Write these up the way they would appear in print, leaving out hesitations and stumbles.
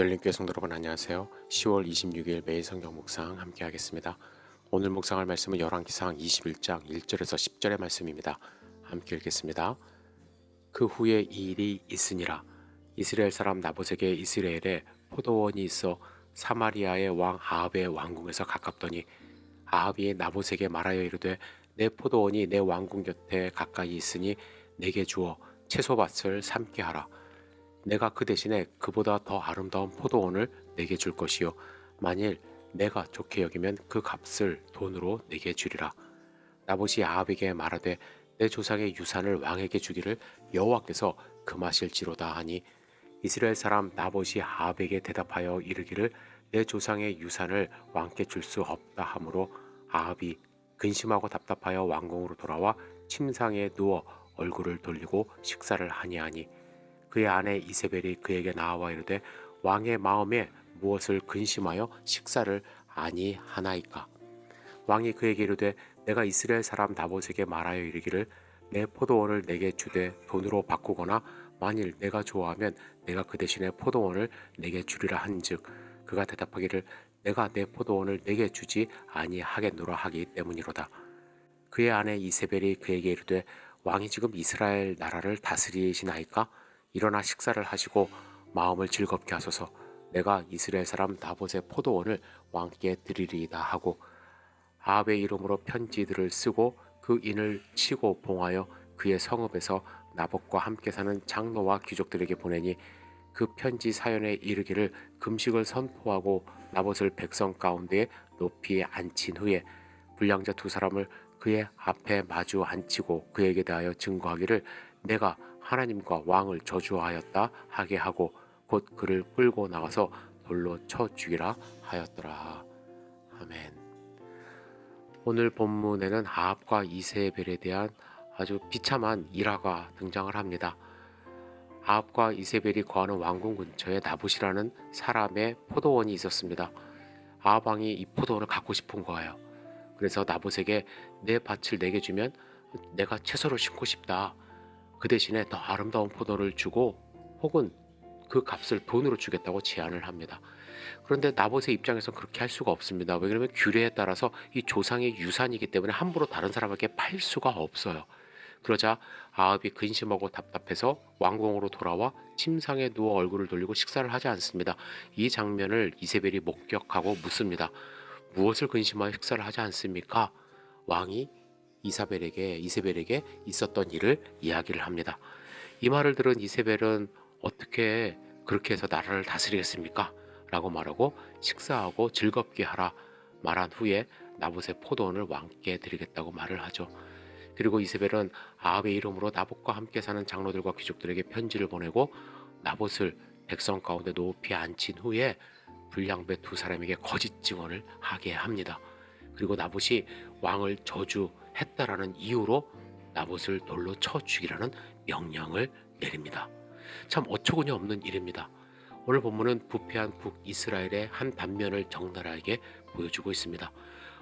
열린교회 성도 여러분 안녕하세요. 10월 26일 매일 성경 묵상 함께 하겠습니다. 오늘 묵상할 말씀은 열왕기상 21장 1절에서 10절의 말씀입니다. 함께 읽겠습니다. 그 후에 이 일이 있으니라. 이스라엘 사람 나봇에게 이스라엘에 포도원이 있어 사마리아의 왕 아합의 왕궁에서 가깝더니 아합이 나봇에게 말하여 이르되 내 포도원이 내 왕궁 곁에 가까이 있으니 내게 주어 채소밭을 삼게 하라. 내가 그 대신에 그보다 더 아름다운 포도원을 내게 줄 것이요 만일 내가 좋게 여기면 그 값을 돈으로 내게 주리라. 나봇이 아합에게 말하되 내 조상의 유산을 왕에게 주기를 여호와께서 금하실지로다 하니 이스라엘 사람 나봇이 아합에게 대답하여 이르기를 내 조상의 유산을 왕께 줄 수 없다 하므로 아합이 근심하고 답답하여 왕궁으로 돌아와 침상에 누워 얼굴을 돌리고 식사를 하니하니 그의 아내 이세벨이 그에게 나와 이르되 왕의 마음에 무엇을 근심하여 식사를 아니하나이까. 왕이 그에게 이르되 내가 이스라엘 사람 나봇에게 말하여 이르기를 내 포도원을 내게 주되 돈으로 바꾸거나 만일 내가 좋아하면 내가 그 대신에 포도원을 내게 주리라 한즉 그가 대답하기를 내가 내 포도원을 내게 주지 아니하겠노라 하기 때문이로다. 그의 아내 이세벨이 그에게 이르되 왕이 지금 이스라엘 나라를 다스리시나이까. 일어나 식사를 하시고 마음을 즐겁게 하소서. 내가 이스라엘 사람 나봇의 포도원을 왕께 드리리이다 하고 아합의 이름으로 편지들을 쓰고 그 인을 치고 봉하여 그의 성읍에서 나봇과 함께 사는 장로와 귀족들에게 보내니 그 편지 사연에 이르기를 금식을 선포하고 나봇을 백성 가운데에 높이 앉힌 후에 불량자 두 사람을 그의 앞에 마주 앉히고 그에게 대하여 증거하기를 내가 하나님과 왕을 저주하였다 하게 하고 곧 그를 끌고 나가서 돌로 쳐 죽이라 하였더라. 아멘. 오늘 본문에는 아합과 이세벨에 대한 아주 비참한 일화가 등장을 합니다. 아합과 이세벨이 거하는 왕궁 근처에 나봇이라는 사람의 포도원이 있었습니다. 아합 왕이 이 포도원을 갖고 싶은 거예요. 그래서 나봇에게 내 밭을 내게 주면 내가 채소를 심고 싶다. 그 대신에 더 아름다운 포도를 주고 혹은 그 값을 돈으로 주겠다고 제안을 합니다. 그런데 나봇의 입장에서는 그렇게 할 수가 없습니다. 왜냐하면 규례에 따라서 이 조상의 유산이기 때문에 함부로 다른 사람에게 팔 수가 없어요. 그러자 아합이 근심하고 답답해서 왕궁으로 돌아와 침상에 누워 얼굴을 돌리고 식사를 하지 않습니다. 이 장면을 이세벨이 목격하고 묻습니다. 무엇을 근심하여 식사를 하지 않습니까? 왕이 이세벨에게 있었던 일을 이야기를 합니다. 이 말을 들은 이세벨은 어떻게 그렇게 해서 나라를 다스리겠습니까? 라고 말하고 식사하고 즐겁게 하라 말한 후에 나봇의 포도원을 왕께 드리겠다고 말을 하죠. 그리고 이세벨은 아합의 이름으로 나봇과 함께 사는 장로들과 귀족들에게 편지를 보내고 나봇을 백성 가운데 높이 앉힌 후에 불량배 두 사람에게 거짓 증언을 하게 합니다. 그리고 나봇이 왕을 저주했다라는 이유로 나봇을 돌로 쳐 죽이라는 명령을 내립니다. 참 어처구니 없는 일입니다. 오늘 본문은 부패한 북이스라엘의 한 단면을 적나라하게 보여주고 있습니다.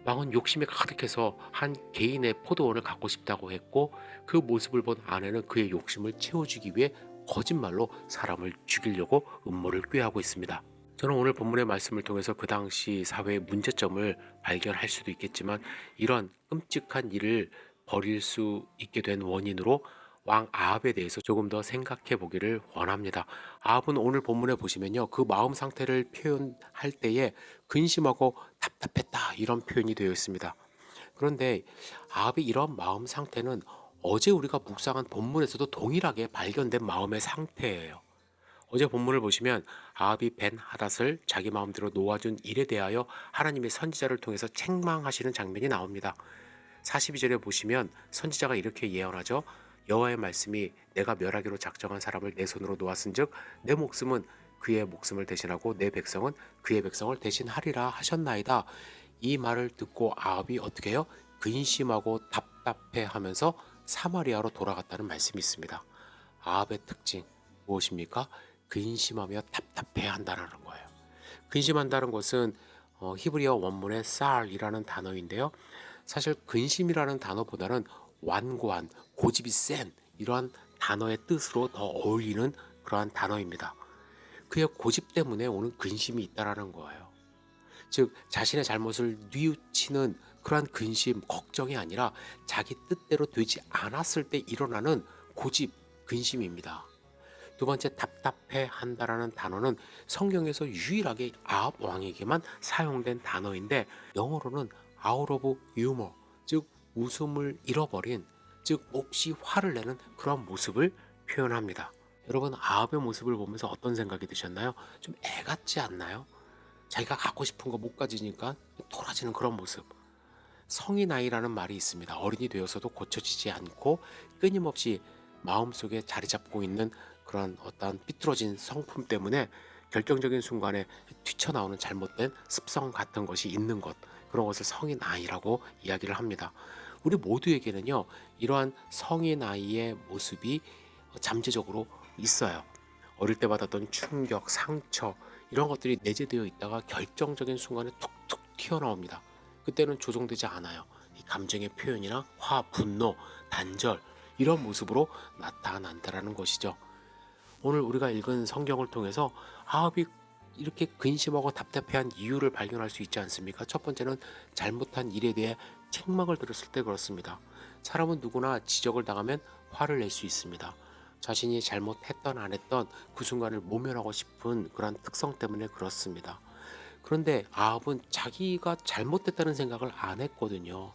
왕은 욕심에 가득해서 한 개인의 포도원을 갖고 싶다고 했고 그 모습을 본 아내는 그의 욕심을 채워주기 위해 거짓말로 사람을 죽이려고 음모를 꾀하고 있습니다. 저는 오늘 본문의 말씀을 통해서 그 당시 사회의 문제점을 발견할 수도 있겠지만 이런 끔찍한 일을 벌일 수 있게 된 원인으로 왕 아합에 대해서 조금 더 생각해 보기를 원합니다. 아합은 오늘 본문에 보시면요. 그 마음 상태를 표현할 때에 근심하고 답답했다 이런 표현이 되어 있습니다. 그런데 아합의 이런 마음 상태는 어제 우리가 묵상한 본문에서도 동일하게 발견된 마음의 상태예요. 어제 본문을 보시면 아합이 벤 하닷을 자기 마음대로 놓아준 일에 대하여 하나님의 선지자를 통해서 책망하시는 장면이 나옵니다. 42절에 보시면 선지자가 이렇게 예언하죠. 여호와의 말씀이 내가 멸하기로 작정한 사람을 내 손으로 놓았은즉 내 목숨은 그의 목숨을 대신하고 내 백성은 그의 백성을 대신하리라 하셨나이다. 이 말을 듣고 아합이 어떻게 해요? 근심하고 답답해하면서 사마리아로 돌아갔다는 말씀이 있습니다. 아합의 특징 무엇입니까? 근심하며 답답해한다는 거예요. 근심한다는 것은 히브리어 원문의 쌀이라는 단어인데요. 사실 근심이라는 단어보다는 완고한, 고집이 센 이러한 단어의 뜻으로 더 어울리는 그러한 단어입니다. 그의 고집 때문에 오는 근심이 있다라는 거예요. 즉 자신의 잘못을 뉘우치는 그러한 근심, 걱정이 아니라 자기 뜻대로 되지 않았을 때 일어나는 고집, 근심입니다. 두 번째, 답답해 한다라는 단어는 성경에서 유일하게 아합 왕에게만 사용된 단어인데 영어로는 out of humor, 즉 웃음을 잃어버린, 즉 몹시 화를 내는 그런 모습을 표현합니다. 여러분, 아합의 모습을 보면서 어떤 생각이 드셨나요? 좀 애 같지 않나요? 자기가 갖고 싶은 거 못 가지니까 토라지는 그런 모습. 성인 아이라는 말이 있습니다. 어른이 되어서도 고쳐지지 않고 끊임없이 마음속에 자리 잡고 있는 그런 어떤 삐뚤어진 성품 때문에 결정적인 순간에 튀쳐나오는 잘못된 습성 같은 것이 있는 것, 그런 것을 성인 아이라고 이야기를 합니다. 우리 모두에게는요, 이러한 성인 아이의 모습이 잠재적으로 있어요. 어릴 때 받았던 충격, 상처, 이런 것들이 내재되어 있다가 결정적인 순간에 툭툭 튀어나옵니다. 그때는 조정되지 않아요. 이 감정의 표현이나 화, 분노, 단절, 이런 모습으로 나타난다라는 것이죠. 오늘 우리가 읽은 성경을 통해서 아합이 이렇게 근심하고 답답해한 이유를 발견할 수 있지 않습니까? 첫 번째는 잘못한 일에 대해 책망을 들었을 때 그렇습니다. 사람은 누구나 지적을 당하면 화를 낼 수 있습니다. 자신이 잘못했던 안 했던 그 순간을 모면하고 싶은 그런 특성 때문에 그렇습니다. 그런데 아합은 자기가 잘못됐다는 생각을 안 했거든요.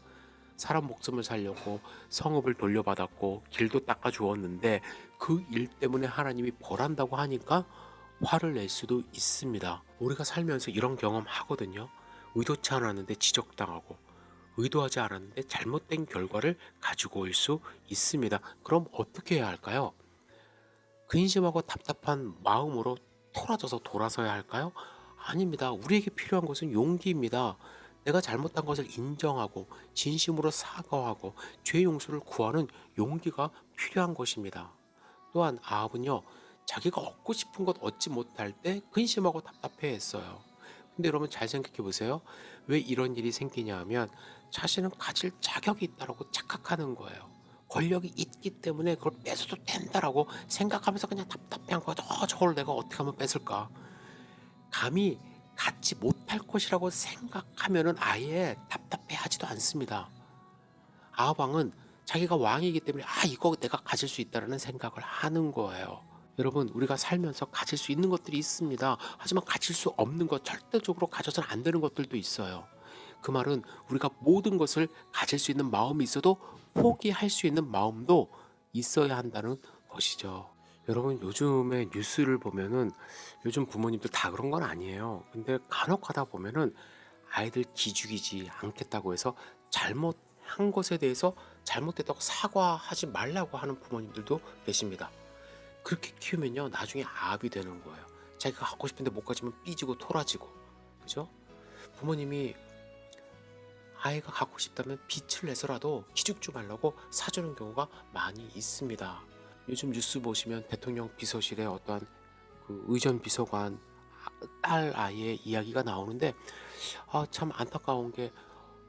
사람 목숨을 살렸고 성읍을 돌려받았고 길도 닦아 주었는데 그 일 때문에 하나님이 벌한다고 하니까 화를 낼 수도 있습니다. 우리가 살면서 이런 경험 하거든요. 의도치 않았는데 지적당하고 의도하지 않았는데 잘못된 결과를 가지고 올 수 있습니다. 그럼 어떻게 해야 할까요? 근심하고 답답한 마음으로 토라져서 돌아서야 할까요? 아닙니다. 우리에게 필요한 것은 용기입니다. 내가 잘못한 것을 인정하고 진심으로 사과하고 죄 용서를 구하는 용기가 필요한 것입니다. 또한 아합은요, 자기가 얻고 싶은 것 얻지 못할 때 근심하고 답답해했어요. 근데 여러분 잘 생각해 보세요. 왜 이런 일이 생기냐 하면 자신은 가질 자격이 있다고 착각하는 거예요. 권력이 있기 때문에 그걸 뺏어도 된다라고 생각하면서 그냥 답답해한 거죠. 저걸 내가 어떻게 하면 뺏을까? 감히 갖지 못할 것이라고 생각하면은 아예 답답해하지도 않습니다. 아합 왕은 자기가 왕이기 때문에 이거 내가 가질 수 있다라는 생각을 하는 거예요. 여러분, 우리가 살면서 가질 수 있는 것들이 있습니다. 하지만 가질 수 없는 것, 절대적으로 가져서는 안 되는 것들도 있어요. 그 말은 우리가 모든 것을 가질 수 있는 마음이 있어도 포기할 수 있는 마음도 있어야 한다는 것이죠. 여러분, 요즘에 뉴스를 보면은 요즘 부모님들 다 그런 건 아니에요. 근데 간혹 하다 보면은 아이들 기죽이지 않겠다고 해서 잘못한 것에 대해서 잘못됐다고 사과하지 말라고 하는 부모님들도 계십니다. 그렇게 키우면요, 나중에 아합이 되는 거예요. 자기가 갖고 싶은데 못 가지면 삐지고 토라지고, 그죠? 부모님이 아이가 갖고 싶다면 빚을 내서라도 기죽지 말라고 사주는 경우가 많이 있습니다. 요즘 뉴스 보시면 대통령 비서실에 어떠한 그 의전 비서관 딸 아이의 이야기가 나오는데 참 안타까운 게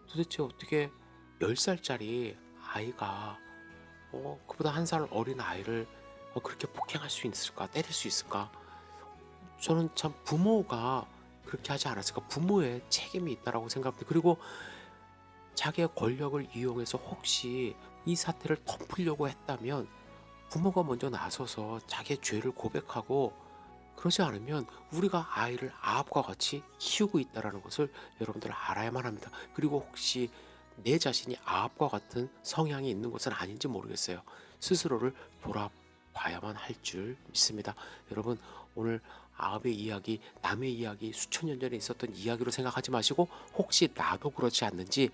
도대체 어떻게 10살짜리 아이가 그보다 한 살 어린 아이를 그렇게 폭행할 수 있을까, 때릴 수 있을까? 저는 참 부모가 그렇게 하지 않았을까, 부모의 책임이 있다라고 생각합니다. 그리고 자기의 권력을 이용해서 혹시 이 사태를 덮으려고 했다면 부모가 먼저 나서서 자기의 죄를 고백하고, 그러지 않으면 우리가 아이를 아합과 같이 키우고 있다는 것을 여러분들 알아야만 합니다. 그리고 혹시 내 자신이 아합과 같은 성향이 있는 것은 아닌지 모르겠어요. 스스로를 돌아봐야만 할 줄 믿습니다. 여러분, 오늘 아합의 이야기, 남의 이야기, 수천 년 전에 있었던 이야기로 생각하지 마시고 혹시 나도 그렇지 않는지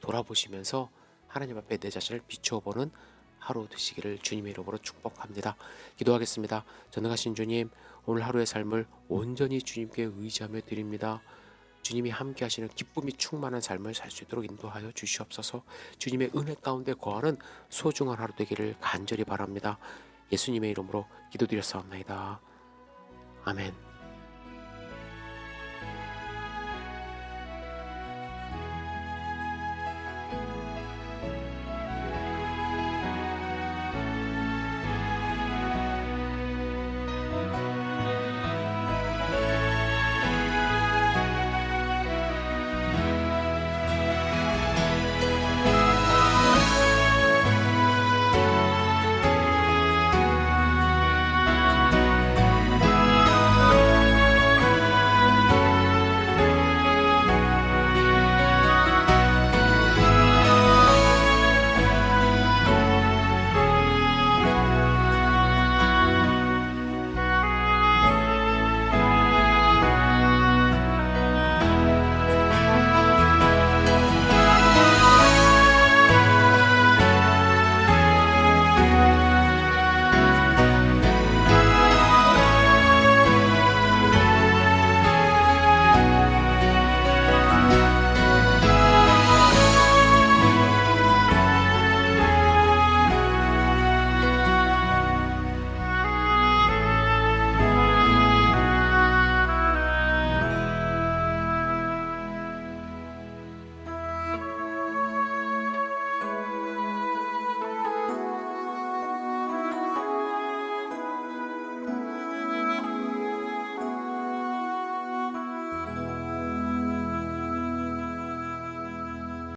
돌아보시면서 하나님 앞에 내 자신을 비추어보는 하루 되시기를 주님의 이름으로 축복합니다. 기도하겠습니다. 전능하신 주님, 오늘 하루의 삶을 온전히 주님께 의지하며 드립니다. 주님이 함께 하시는 기쁨이 충만한 삶을 살 수 있도록 인도하여 주시옵소서. 주님의 은혜 가운데 거하는 소중한 하루 되기를 간절히 바랍니다. 예수님의 이름으로 기도드렸사옵나이다. 아멘.